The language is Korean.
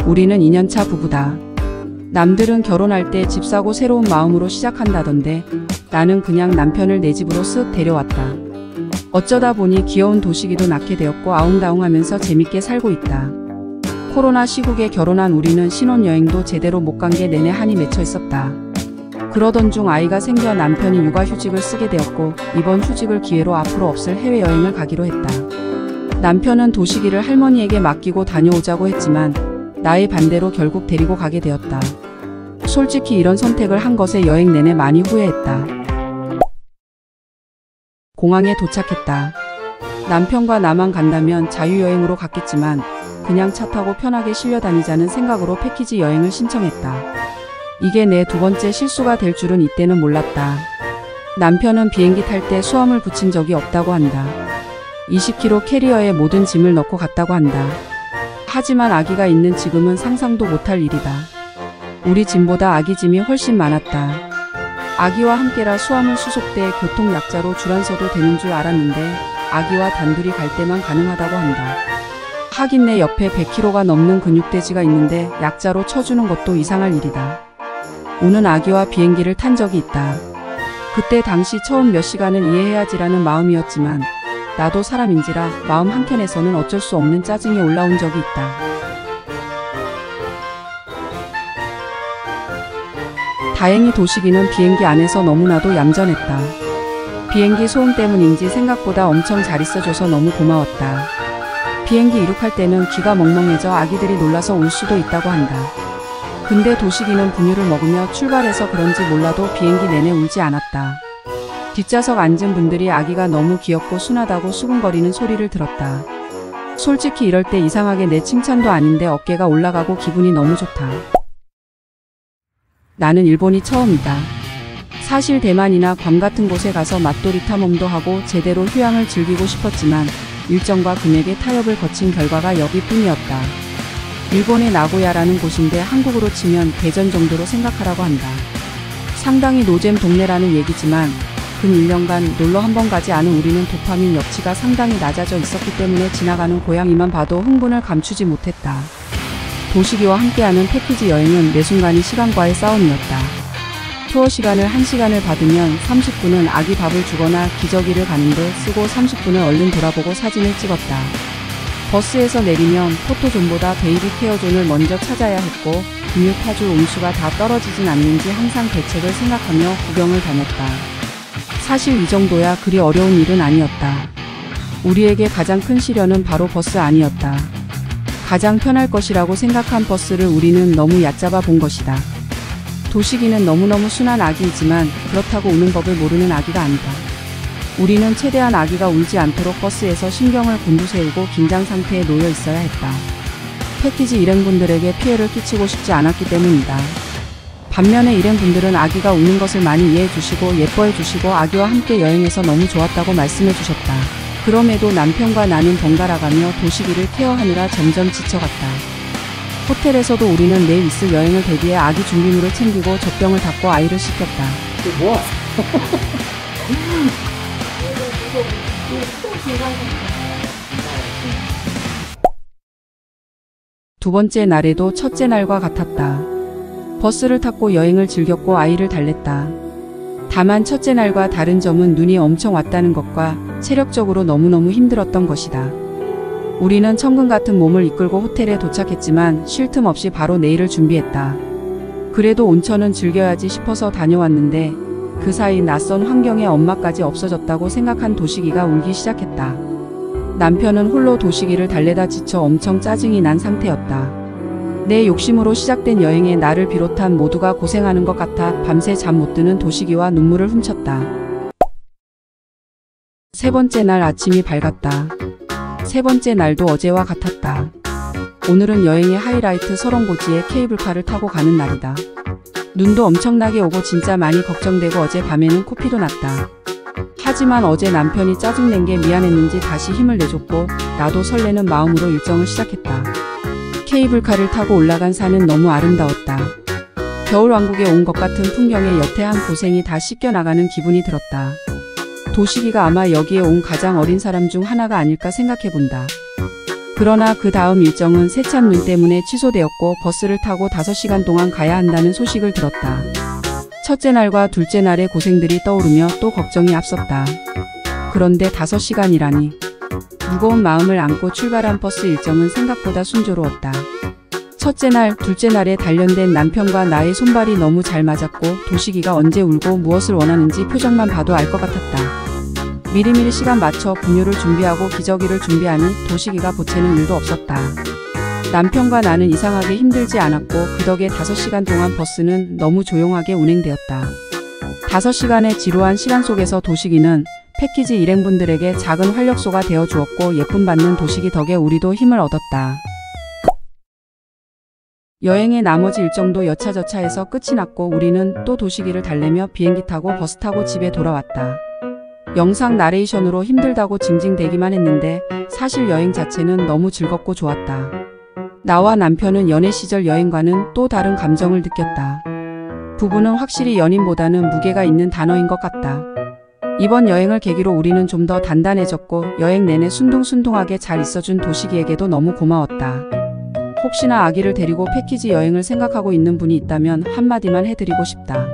우리는 2년차 부부다. 남들은 결혼할 때 집 사고 새로운 마음으로 시작한다던데 나는 그냥 남편을 내 집으로 쓱 데려왔다. 어쩌다 보니 귀여운 도식이도 낳게 되었고 아웅다웅하면서 재밌게 살고 있다. 코로나 시국에 결혼한 우리는 신혼여행도 제대로 못 간 게 내내 한이 맺혀 있었다. 그러던 중 아이가 생겨 남편이 육아휴직을 쓰게 되었고 이번 휴직을 기회로 앞으로 없을 해외여행을 가기로 했다. 남편은 도식이를 할머니에게 맡기고 다녀오자고 했지만 나의 반대로 결국 데리고 가게 되었다. 솔직히 이런 선택을 한 것에 여행 내내 많이 후회했다. 공항에 도착했다. 남편과 나만 간다면 자유여행으로 갔겠지만 그냥 차 타고 편하게 실려 다니자는 생각으로 패키지 여행을 신청했다. 이게 내 두 번째 실수가 될 줄은 이때는 몰랐다. 남편은 비행기 탈 때 수화물 붙인 적이 없다고 한다. 20kg 캐리어에 모든 짐을 넣고 갔다고 한다. 하지만 아기가 있는 지금은 상상도 못할 일이다. 우리 짐보다 아기 짐이 훨씬 많았다. 아기와 함께라 수화물 수속대에 교통약자로 줄 안 서도 되는 줄 알았는데 아기와 단둘이 갈 때만 가능하다고 한다. 하긴 내 옆에 100kg가 넘는 근육돼지가 있는데 약자로 쳐주는 것도 이상할 일이다. 우는 아기와 비행기를 탄 적이 있다. 그때 당시 처음 몇 시간은 이해해야지라는 마음이었지만 나도 사람인지라 마음 한켠에서는 어쩔 수 없는 짜증이 올라온 적이 있다. 다행히 도식이는 비행기 안에서 너무나도 얌전했다. 비행기 소음 때문인지 생각보다 엄청 잘 있어줘서 너무 고마웠다. 비행기 이륙할 때는 귀가 멍멍해져 아기들이 놀라서 울 수도 있다고 한다. 근데 도식이는 분유를 먹으며 출발해서 그런지 몰라도 비행기 내내 울지 않았다. 뒷좌석 앉은 분들이 아기가 너무 귀엽고 순하다고 수근거리는 소리를 들었다. 솔직히 이럴 때 이상하게 내 칭찬도 아닌데 어깨가 올라가고 기분이 너무 좋다. 나는 일본이 처음이다. 사실 대만이나 괌 같은 곳에 가서 맛돌이 탐험도 하고 제대로 휴양을 즐기고 싶었지만 일정과 금액의 타협을 거친 결과가 여기뿐이었다. 일본의 나고야라는 곳인데 한국으로 치면 대전 정도로 생각하라고 한다. 상당히 노잼 동네라는 얘기지만 근 1년간 놀러 한 번 가지 않은 우리는 도파민 역치가 상당히 낮아져 있었기 때문에 지나가는 고양이만 봐도 흥분을 감추지 못했다. 도식이와 함께하는 패키지 여행은 매 순간이 시간과의 싸움이었다. 투어 시간을 1시간을 받으면 30분은 아기 밥을 주거나 기저귀를 가는데 쓰고 30분을 얼른 돌아보고 사진을 찍었다. 버스에서 내리면 포토존보다 베이비 케어존을 먼저 찾아야 했고 분유 타줄 온수가 다 떨어지진 않는지 항상 대책을 생각하며 구경을 다녔다. 사실 이 정도야 그리 어려운 일은 아니었다. 우리에게 가장 큰 시련은 바로 버스 안이었다. 가장 편할 것이라고 생각한 버스를 우리는 너무 얕잡아 본 것이다. 도식이는 너무너무 순한 아기이지만 그렇다고 우는 법을 모르는 아기가 아니다. 우리는 최대한 아기가 울지 않도록 버스에서 신경을 곤두세우고 긴장 상태에 놓여 있어야 했다. 패키지 일행분들에게 피해를 끼치고 싶지 않았기 때문이다. 반면에 일행분들은 아기가 우는 것을 많이 이해해 주시고 예뻐해 주시고 아기와 함께 여행해서 너무 좋았다고 말씀해 주셨다. 그럼에도 남편과 나는 번갈아가며 도식이를 케어하느라 점점 지쳐갔다. 호텔에서도 우리는 내일 있을 여행을 대비해 아기 준비물을 챙기고 젖병을 닫고 아이를 씻겼다. 뭐? 두 번째 날에도 첫째 날과 같았다. 버스를 탔고 여행을 즐겼고 아이를 달랬다. 다만 첫째 날과 다른 점은 눈이 엄청 왔다는 것과 체력적으로 너무너무 힘들었던 것이다. 우리는 천근 같은 몸을 이끌고 호텔에 도착했지만 쉴 틈 없이 바로 내일을 준비했다. 그래도 온천은 즐겨야지 싶어서 다녀왔는데 그 사이 낯선 환경에 엄마까지 없어졌다고 생각한 도식이가 울기 시작했다. 남편은 홀로 도식이를 달래다 지쳐 엄청 짜증이 난 상태였다. 내 욕심으로 시작된 여행에 나를 비롯한 모두가 고생하는 것 같아 밤새 잠 못 드는 도식이와 눈물을 훔쳤다. 세 번째 날 아침이 밝았다. 세 번째 날도 어제와 같았다. 오늘은 여행의 하이라이트 설원고지에 케이블카를 타고 가는 날이다. 눈도 엄청나게 오고 진짜 많이 걱정되고 어제 밤에는 코피도 났다. 하지만 어제 남편이 짜증낸 게 미안했는지 다시 힘을 내줬고 나도 설레는 마음으로 일정을 시작했다. 케이블카를 타고 올라간 산은 너무 아름다웠다. 겨울왕국에 온 것 같은 풍경에 여태 한 고생이 다 씻겨나가는 기분이 들었다. 도식이가 아마 여기에 온 가장 어린 사람 중 하나가 아닐까 생각해본다. 그러나 그 다음 일정은 세찬 눈 때문에 취소되었고 버스를 타고 5시간 동안 가야 한다는 소식을 들었다. 첫째 날과 둘째 날의 고생들이 떠오르며 또 걱정이 앞섰다. 그런데 5시간이라니. 무거운 마음을 안고 출발한 버스 일정은 생각보다 순조로웠다. 첫째 날, 둘째 날에 단련된 남편과 나의 손발이 너무 잘 맞았고 도식이가 언제 울고 무엇을 원하는지 표정만 봐도 알 것 같았다. 미리미리 시간 맞춰 분유를 준비하고 기저귀를 준비하니 도식이가 보채는 일도 없었다. 남편과 나는 이상하게 힘들지 않았고 그 덕에 5시간 동안 버스는 너무 조용하게 운행되었다. 5시간의 지루한 시간 속에서 도식이는 패키지 일행분들에게 작은 활력소가 되어 주었고 예쁨 받는 도식이 덕에 우리도 힘을 얻었다. 여행의 나머지 일정도 여차저차해서 끝이 났고 우리는 또 도식이를 달래며 비행기 타고 버스 타고 집에 돌아왔다. 영상 나레이션으로 힘들다고 징징대기만 했는데 사실 여행 자체는 너무 즐겁고 좋았다. 나와 남편은 연애 시절 여행과는 또 다른 감정을 느꼈다. 부부는 확실히 연인보다는 무게가 있는 단어인 것 같다. 이번 여행을 계기로 우리는 좀 더 단단해졌고 여행 내내 순둥순둥하게 잘 있어준 도식이에게도 너무 고마웠다. 혹시나 아기를 데리고 패키지 여행을 생각하고 있는 분이 있다면 한마디만 해드리고 싶다.